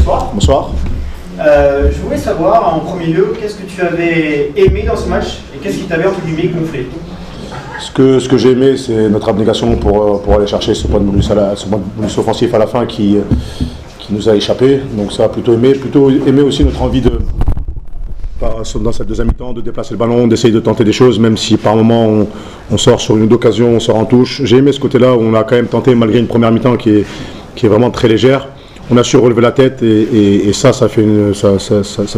bonsoir. Bonsoir. Je voulais savoir, en premier lieu, qu'est-ce que tu avais aimé dans ce match et qu'est-ce qui t'avait, entre guillemets, gonflé? Ce que j'ai aimé, c'est notre abnégation pour aller chercher ce point de bonus offensif à la fin qui nous a échappé. Donc ça a plutôt aimé aussi notre envie dans cette deuxième mi-temps, de déplacer le ballon, d'essayer de tenter des choses, même si par moment on sort sur une occasion, on sort en touche. J'ai aimé ce côté-là où on a quand même tenté, malgré une première mi-temps qui est vraiment très légère. On a su relever la tête et ça me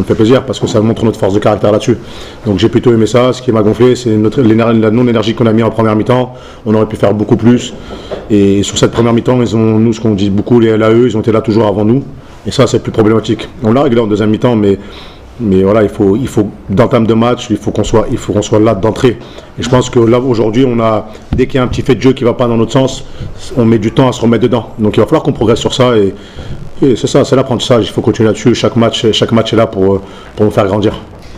fait plaisir parce que ça montre notre force de caractère là-dessus. Donc j'ai plutôt aimé ça. Ce qui m'a gonflé, c'est la non-énergie qu'on a mis en première mi-temps. On aurait pu faire beaucoup plus. Et sur cette première mi-temps, nous, ce qu'on dit beaucoup, les LAE, ils ont été là toujours avant nous. Et ça, c'est plus problématique. On l'a réglé en deuxième mi-temps, mais voilà, il faut d'entame de match, il faut qu'on soit là d'entrée. Et je pense que là, aujourd'hui, dès qu'il y a un petit fait de jeu qui ne va pas dans notre sens, on met du temps à se remettre dedans. Donc il va falloir qu'on progresse sur ça. Et c'est ça, c'est l'apprentissage. Il faut continuer là-dessus. Chaque match est là pour nous faire grandir.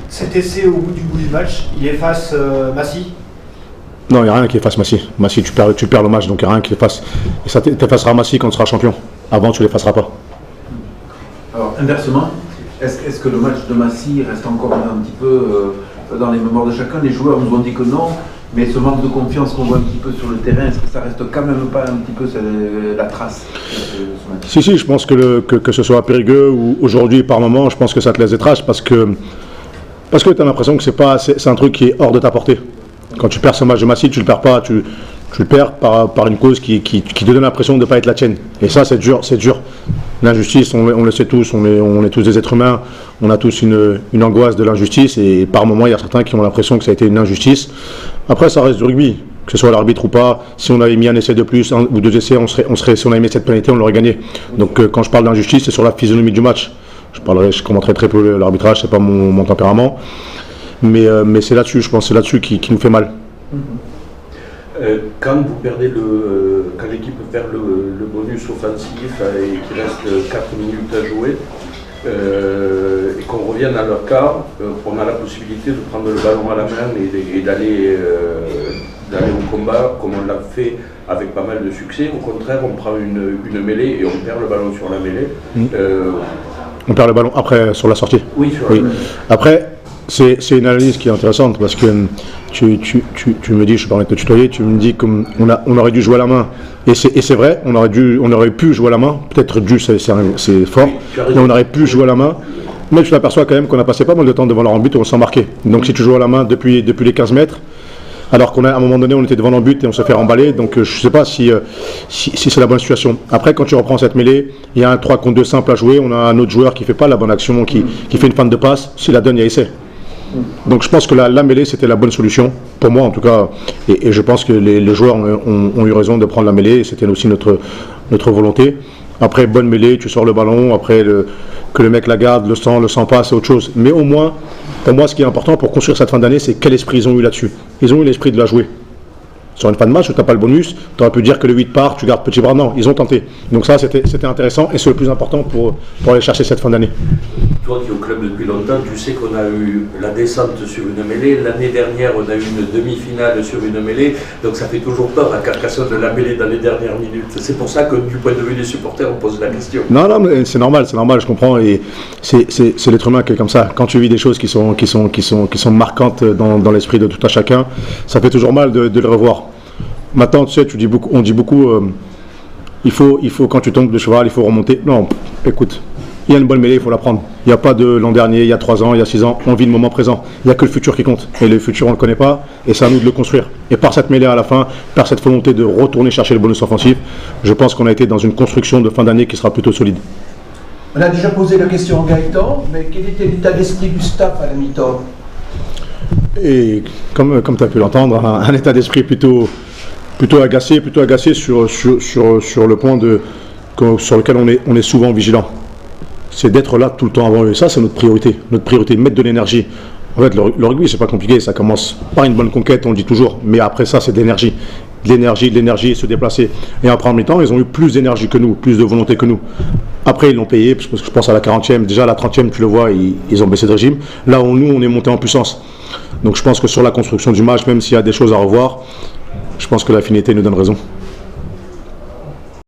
Cet essai au bout du match, il efface Massy? Non, il n'y a rien qui efface Massy. Massy, tu perds le match, donc il n'y a rien qui efface. Et ça t'effacera Massy quand tu seras champion. Avant, tu ne l'effaceras pas. Alors, inversement, est-ce que le match de Massy reste encore un petit peu dans les mémoires de chacun? Les joueurs nous ont dit que non, mais ce manque de confiance qu'on voit un petit peu sur le terrain, est-ce que ça reste quand même pas un petit peu la trace de ce match? Si, je pense que ce soit à Périgueux ou aujourd'hui par moment, je pense que ça te laisse des traces parce que tu as l'impression que c'est un truc qui est hors de ta portée. Quand tu perds ce match de Massy, tu le perds pas, tu le perds par une cause qui te donne l'impression de ne pas être la tienne. Et ça, c'est dur. L'injustice, on le sait tous, on est tous des êtres humains, on a tous une angoisse de l'injustice et par moments, il y a certains qui ont l'impression que ça a été une injustice. Après, ça reste du rugby, que ce soit l'arbitre ou pas. Si on avait mis un essai de plus, un ou deux essais, si on avait mis cette pénalité, on l'aurait gagné. Donc quand je parle d'injustice, c'est sur la physionomie du match. Je commenterai très peu l'arbitrage, c'est pas mon tempérament. Mais c'est là-dessus, je pense, c'est là-dessus qui nous fait mal. Quand vous perdez quand l'équipe perd le bonus offensif et qu'il reste 4 minutes à jouer et qu'on revienne à leur quart, on a la possibilité de prendre le ballon à la main et d'aller au combat comme on l'a fait avec pas mal de succès. Au contraire, on prend une mêlée et on perd le ballon sur la mêlée. On perd le ballon après sur la sortie. Oui, sur la mêlée. Après, c'est une analyse qui est intéressante parce que tu me dis, je me permets de te tutoyer, tu me dis qu'on aurait dû jouer à la main. Et c'est vrai, on aurait pu jouer à la main, peut-être dû, c'est fort, mais on aurait pu jouer à la main. Mais tu t'aperçois quand même qu'on a passé pas mal de temps devant leur but et on s'en marquait. Donc si tu joues à la main depuis les 15 mètres, alors qu'à un moment donné on était devant leur but et on se fait remballer, donc je ne sais pas si c'est la bonne situation. Après quand tu reprends cette mêlée, il y a un 3 contre 2 simple à jouer, on a un autre joueur qui ne fait pas la bonne action, qui fait une feinte de passe, s'il la donne il y a essai. Donc je pense que la mêlée c'était la bonne solution, pour moi en tout cas, et je pense que les joueurs ont eu raison de prendre la mêlée, et c'était aussi notre volonté. Après bonne mêlée, tu sors le ballon, après que le mec la garde, le sent pas, c'est autre chose. Mais au moins, pour moi ce qui est important pour construire cette fin d'année, c'est quel esprit ils ont eu là-dessus. Ils ont eu l'esprit de la jouer. Sur une fin de match où tu n'as pas le bonus, tu aurais pu dire que le 8 part, tu gardes petit bras. Non, ils ont tenté. Donc ça, c'était intéressant et c'est le plus important pour aller chercher cette fin d'année. Toi qui es au club depuis longtemps, tu sais qu'on a eu la descente sur une mêlée. L'année dernière, on a eu une demi-finale sur une mêlée. Donc ça fait toujours peur à Carcassonne de la mêlée dans les dernières minutes. C'est pour ça que du point de vue des supporters, on pose la question. Non, mais c'est normal, je comprends. Et c'est l'être humain qui est comme ça. Quand tu vis des choses qui sont marquantes dans l'esprit de tout un chacun, ça fait toujours mal de le revoir. Maintenant, tu sais, on dit beaucoup, il faut quand tu tombes de cheval, il faut remonter. Non, écoute, il y a une bonne mêlée, il faut la prendre. Il n'y a pas de l'an dernier, il y a 3 ans, il y a 6 ans, on vit le moment présent. Il n'y a que le futur qui compte. Et le futur, on ne le connaît pas, et c'est à nous de le construire. Et par cette mêlée à la fin, par cette volonté de retourner chercher le bonus offensif, je pense qu'on a été dans une construction de fin d'année qui sera plutôt solide. On a déjà posé la question en Gaëtan, mais quel était l'état d'esprit du staff à la mi-temps? Et comme tu as pu l'entendre, un état d'esprit plutôt agacé sur le point sur lequel on est souvent vigilant. C'est d'être là tout le temps avant eux. Ça, c'est notre priorité, mettre de l'énergie. En fait, le rugby, c'est pas compliqué, ça commence par une bonne conquête, on le dit toujours, mais après ça, c'est de l'énergie, se déplacer. Et après en mi-temps, ils ont eu plus d'énergie que nous, plus de volonté que nous. Après, ils l'ont payé, parce que je pense à la 40e, déjà à la 30e, tu le vois, ils ont baissé de régime. Là où nous, on est monté en puissance. Donc je pense que sur la construction du match, même s'il y a des choses à revoir, je pense que l'affinité nous donne raison.